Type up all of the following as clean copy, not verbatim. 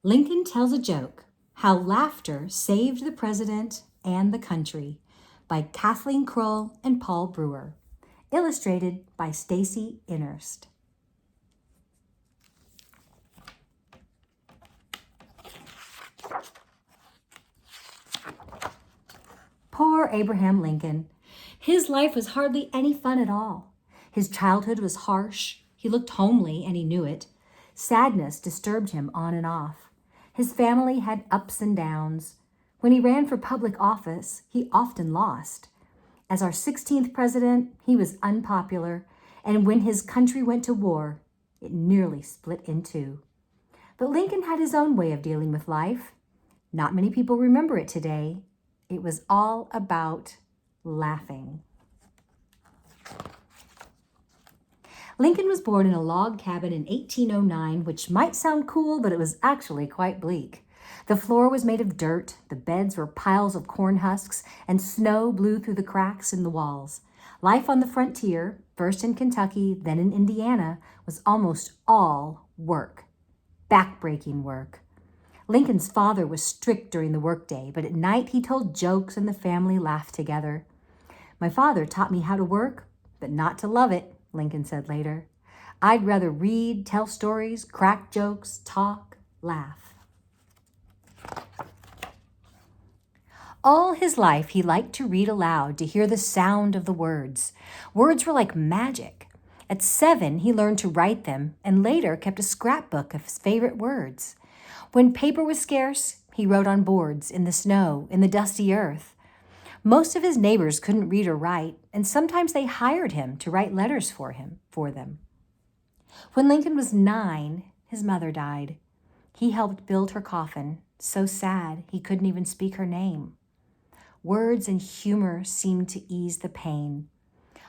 Lincoln Tells a Joke: How Laughter Saved the President and the Country by Kathleen Kroll and Paul Brewer. Illustrated by Stacy Innerst. Poor Abraham Lincoln. His life was hardly any fun at all. His childhood was harsh. He looked homely, and he knew it. Sadness disturbed him on and off. His family had ups and downs. When he ran for public office, he often lost. As our 16th president, he was unpopular, and when his country went to war, it nearly split in two. But Lincoln had his own way of dealing with life. Not many people remember it today. It was all about laughing. Lincoln was born in a log cabin in 1809, which might sound cool, but it was actually quite bleak. The floor was made of dirt, the beds were piles of corn husks, and snow blew through the cracks in the walls. Life on the frontier, first in Kentucky, then in Indiana, was almost all work. Backbreaking work. Lincoln's father was strict during the workday, but at night he told jokes and the family laughed together. "My father taught me how to work, but not to love it," Lincoln said later. "I'd rather read, tell stories, crack jokes, talk, laugh." All his life, he liked to read aloud, to hear the sound of the words. Words were like magic. At 7, he learned to write them and later kept a scrapbook of his favorite words. When paper was scarce, he wrote on boards, in the snow, in the dusty earth. Most of his neighbors couldn't read or write, and sometimes they hired him to write letters for them. When Lincoln was 9, his mother died. He helped build her coffin, so sad he couldn't even speak her name. Words and humor seemed to ease the pain.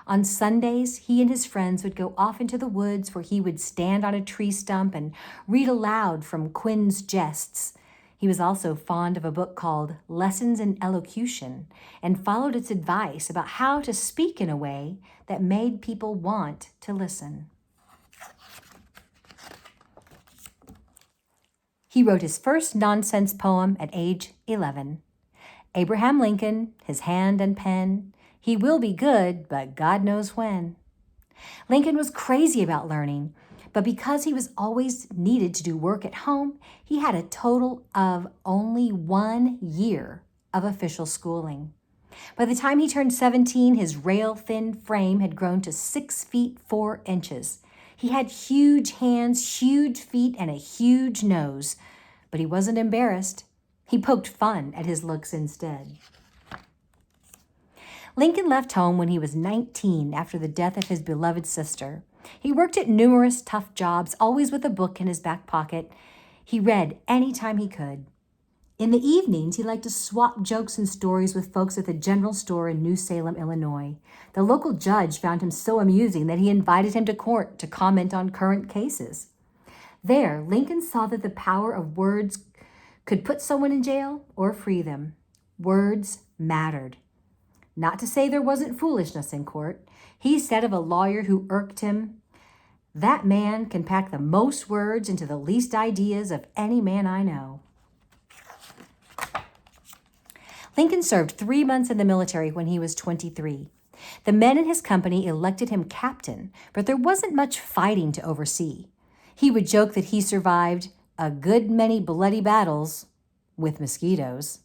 On Sundays, he and his friends would go off into the woods where he would stand on a tree stump and read aloud from Quinn's Jests. He was also fond of a book called Lessons in Elocution and followed its advice about how to speak in a way that made people want to listen. He wrote his first nonsense poem at age 11. Abraham Lincoln, his hand and pen, he will be good, but God knows when. Lincoln was crazy about learning, but because he was always needed to do work at home, he had a total of only 1 year of official schooling. By the time he turned 17, his rail-thin frame had grown to 6 feet 4 inches. He had huge hands, huge feet, and a huge nose, but he wasn't embarrassed. He poked fun at his looks instead. Lincoln left home when he was 19 after the death of his beloved sister. He worked at numerous tough jobs, always with a book in his back pocket. He read any time he could. In the evenings, he liked to swap jokes and stories with folks at the general store in New Salem, Illinois. The local judge found him so amusing that he invited him to court to comment on current cases. There, Lincoln saw that the power of words could put someone in jail or free them. Words mattered. Not to say there wasn't foolishness in court. He said of a lawyer who irked him, "That man can pack the most words into the least ideas of any man I know." Lincoln served 3 months in the military when he was 23. The men in his company elected him captain, but there wasn't much fighting to oversee. He would joke that he survived a good many bloody battles with mosquitoes.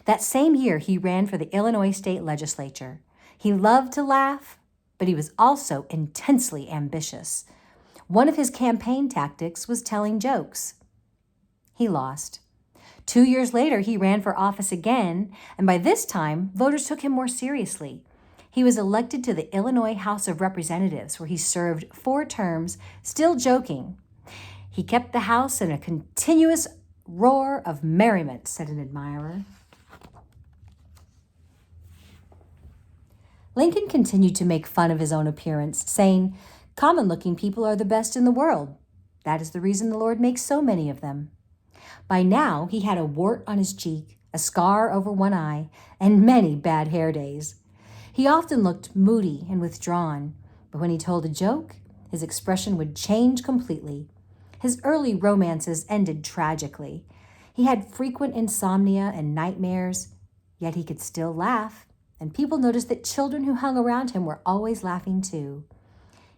That same year, he ran for the Illinois state legislature. He loved to laugh, but he was also intensely ambitious. One of his campaign tactics was telling jokes. He lost. 2 years later, he ran for office again, and by this time, voters took him more seriously. He was elected to the Illinois House of Representatives, where he served 4 terms, still joking. "He kept the House in a continuous roar of merriment," said an admirer. Lincoln continued to make fun of his own appearance, saying, "Common-looking people are the best in the world. That is the reason the Lord makes so many of them." By now, he had a wart on his cheek, a scar over one eye, and many bad hair days. He often looked moody and withdrawn, but when he told a joke, his expression would change completely. His early romances ended tragically. He had frequent insomnia and nightmares, yet he could still laugh, and people noticed that children who hung around him were always laughing too.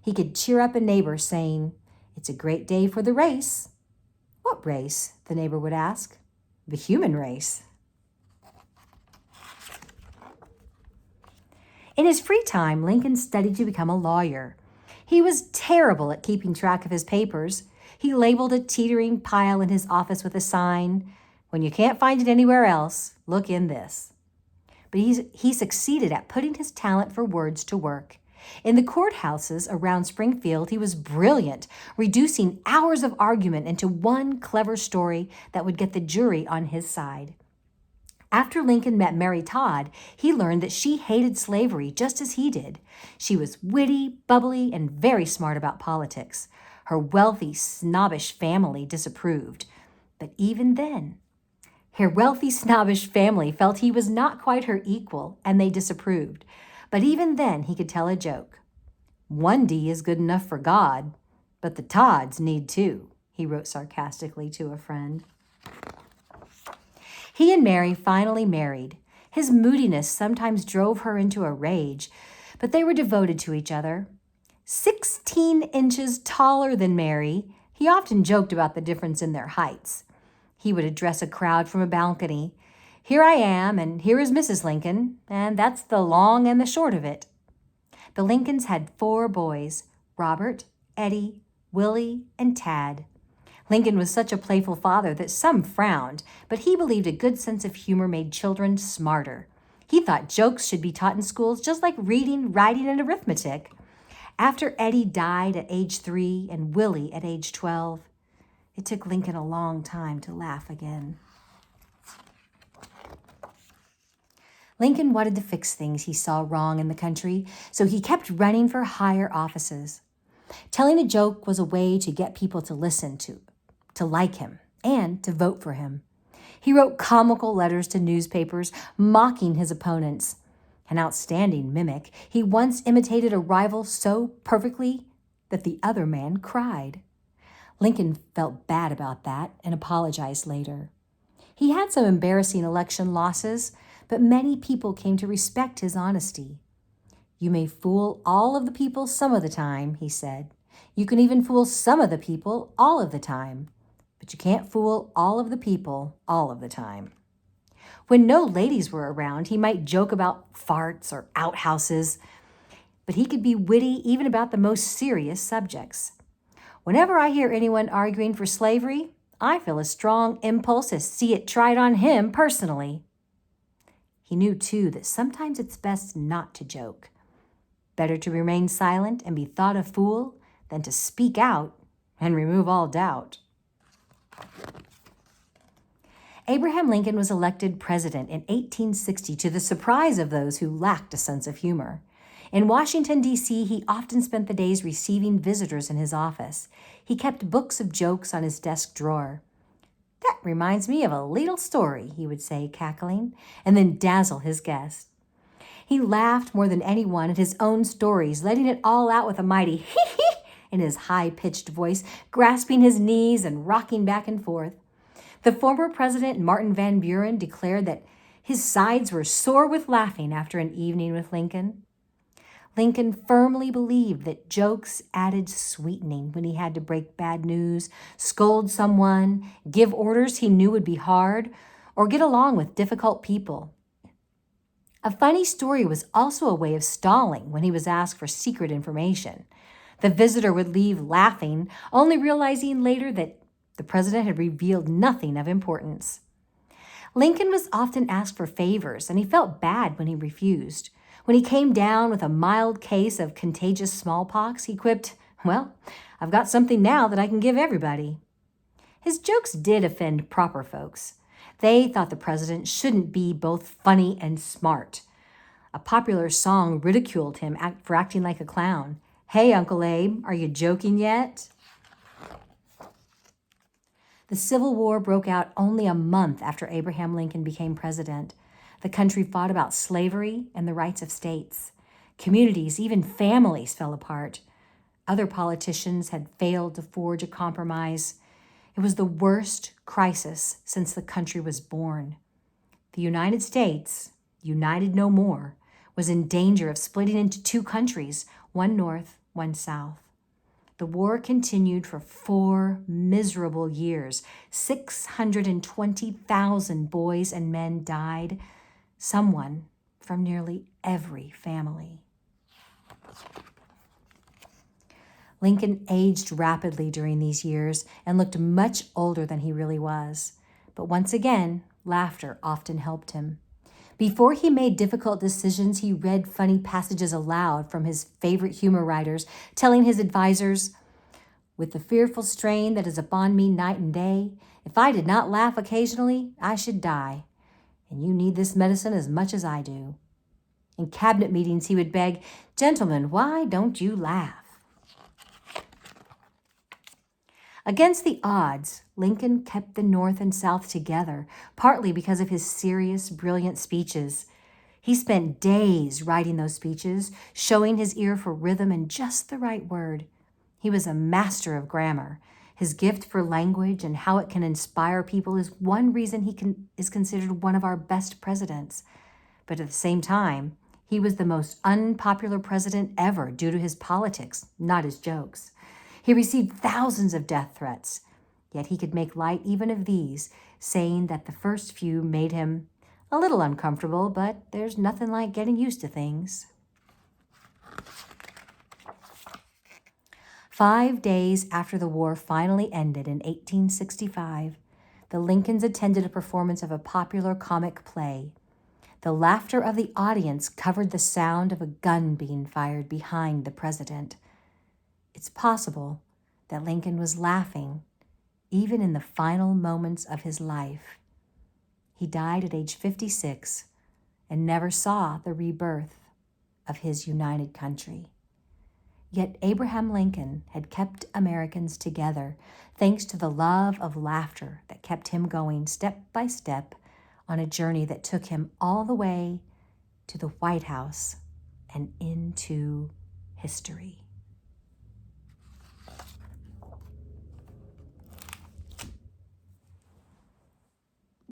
He could cheer up a neighbor saying, "It's a great day for the race." "What race?" the neighbor would ask. "The human race." In his free time, Lincoln studied to become a lawyer. He was terrible at keeping track of his papers. He labeled a teetering pile in his office with a sign, "When you can't find it anywhere else, look in this." But he succeeded at putting his talent for words to work. In the courthouses around Springfield, he was brilliant, reducing hours of argument into one clever story that would get the jury on his side. After Lincoln met Mary Todd, he learned that she hated slavery just as he did. She was witty, bubbly, and very smart about politics. Her wealthy, snobbish family disapproved. But even then, her wealthy, snobbish family felt he was not quite her equal, and they disapproved. But even then, he could tell a joke. "One D is good enough for God, but the Todds need two," he wrote sarcastically to a friend. He and Mary finally married. His moodiness sometimes drove her into a rage, but they were devoted to each other. 16 inches taller than Mary, he often joked about the difference in their heights. He would address a crowd from a balcony. "Here I am, and here is Mrs. Lincoln, and that's the long and the short of it." The Lincolns had 4 boys, Robert, Eddie, Willie, and Tad. Lincoln was such a playful father that some frowned, but he believed a good sense of humor made children smarter. He thought jokes should be taught in schools just like reading, writing, and arithmetic. After Eddie died at age 3 and Willie at age 12, it took Lincoln a long time to laugh again. Lincoln wanted to fix things he saw wrong in the country, so he kept running for higher offices. Telling a joke was a way to get people to listen to like him, and to vote for him. He wrote comical letters to newspapers, mocking his opponents. An outstanding mimic, he once imitated a rival so perfectly that the other man cried. Lincoln felt bad about that and apologized later. He had some embarrassing election losses, but many people came to respect his honesty. "You may fool all of the people some of the time," he said. "You can even fool some of the people all of the time. But you can't fool all of the people all of the time." When no ladies were around, he might joke about farts or outhouses, but he could be witty even about the most serious subjects. "Whenever I hear anyone arguing for slavery, I feel a strong impulse to see it tried on him personally." He knew, too, that sometimes it's best not to joke. Better to remain silent and be thought a fool than to speak out and remove all doubt. Abraham Lincoln was elected president in 1860 to the surprise of those who lacked a sense of humor. In Washington, D.C., he often spent the days receiving visitors in his office. He kept books of jokes on his desk drawer. "That reminds me of a little story," he would say, cackling, and then dazzle his guest. He laughed more than anyone at his own stories, letting it all out with a mighty hee-hee in his high-pitched voice, grasping his knees and rocking back and forth. The former president, Martin Van Buren, declared that his sides were sore with laughing after an evening with Lincoln. Lincoln firmly believed that jokes added sweetening when he had to break bad news, scold someone, give orders he knew would be hard, or get along with difficult people. A funny story was also a way of stalling when he was asked for secret information. The visitor would leave laughing, only realizing later that the president had revealed nothing of importance. Lincoln was often asked for favors, and he felt bad when he refused. When he came down with a mild case of contagious smallpox, he quipped, "Well, I've got something now that I can give everybody." His jokes did offend proper folks. They thought the president shouldn't be both funny and smart. A popular song ridiculed him for acting like a clown. "Hey, Uncle Abe, are you joking yet?" The Civil War broke out only a month after Abraham Lincoln became president. The country fought about slavery and the rights of states. Communities, even families, fell apart. Other politicians had failed to forge a compromise. It was the worst crisis since the country was born. The United States, united no more, was in danger of splitting into two countries, one north, one south. The war continued for 4 miserable years. 620,000 boys and men died, someone from nearly every family. Lincoln aged rapidly during these years and looked much older than he really was. But once again, laughter often helped him. Before he made difficult decisions, he read funny passages aloud from his favorite humor writers, telling his advisors, "With the fearful strain that is upon me night and day, if I did not laugh occasionally, I should die. And you need this medicine as much as I do." In cabinet meetings, he would beg, "Gentlemen, why don't you laugh?" Against the odds, Lincoln kept the North and South together, partly because of his serious, brilliant speeches. He spent days writing those speeches, showing his ear for rhythm and just the right word. He was a master of grammar. His gift for language and how it can inspire people is one reason he is considered one of our best presidents. But at the same time, he was the most unpopular president ever due to his politics, not his jokes. He received thousands of death threats, yet he could make light even of these, saying that the first few made him a little uncomfortable, but there's nothing like getting used to things. 5 days after the war finally ended in 1865, the Lincolns attended a performance of a popular comic play. The laughter of the audience covered the sound of a gun being fired behind the president. It's possible that Lincoln was laughing even in the final moments of his life. He died at age 56 and never saw the rebirth of his united country. Yet Abraham Lincoln had kept Americans together thanks to the love of laughter that kept him going step by step on a journey that took him all the way to the White House and into history.